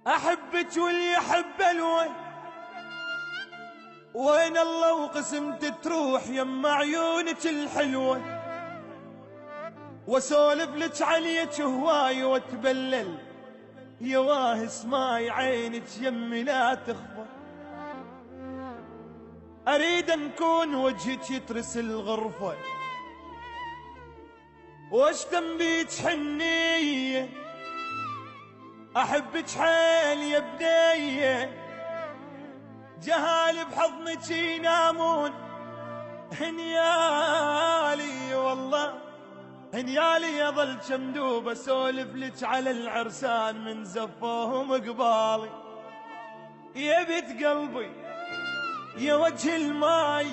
أحبك واللي يحب الوي، وين الله وقسمت تروح يما عيونك الحلوة، واسولف لك عليك هواي واتبلل يواه اسماي عينك يمي لا تخفى، اريد نكون وجهك يترس الغرفة واشتم بيك حنية، احبك حيل يا بنية، جهال بحضنك ينامون هنيالي والله هنيالي، يظل شمدوب اسولف لك على العرسان من زفوهم قبالي، يا بيت قلبي يا وجه الماي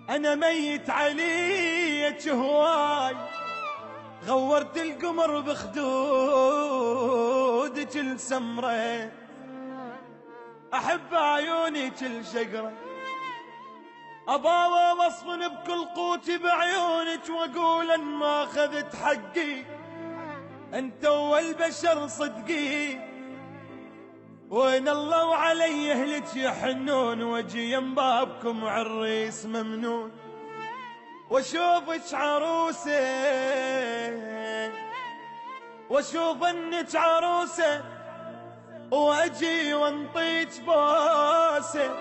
انا ميت عليك هواي، غورت القمر بخدودك السمرة، احب عيونك الشقرة، اباوى وصفن بكل قوتي بعيونك واقول ان ما اخذت حقي انت والبشر صدقي، وين الله وعلي اهلك يحنون وجي ينبابكم عريس ممنون، واشوفك عروسه واشوف انك عروسه واجي وانطيك بوسه،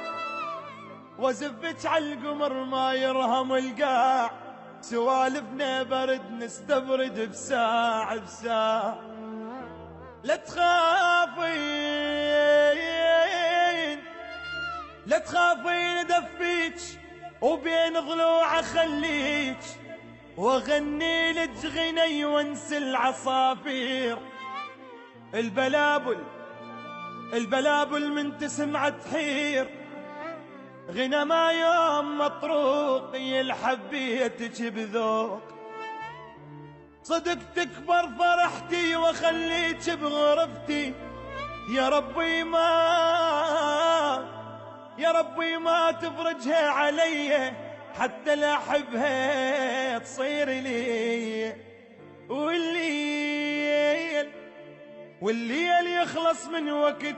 وازفك عالقمر ما يرهم القاع، سوالفنا برد نستبرد بساعة بساعة، لا تخافين لا تخافين ادفيك وبين ضلوع خليك، واغني لك غني وانسى العصافير، البلابل من تسمع تحير، غنى ما يوم مطروق يلحب بيتك بذوق، صدق تكبر فرحتي واخليك بغرفتي، يا ربي ما تفرجها علي حتى لا احبها تصير لي، والليل يخلص من وقت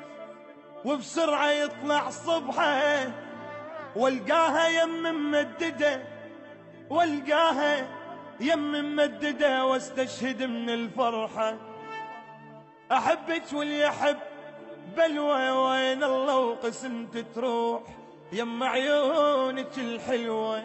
وبسرعة يطلع صبحه، والقاها يم ممددة واستشهد من الفرحة، احبك واللي يحب بلوى، وين الله وقسمت تروح يم عيونك الحلوة.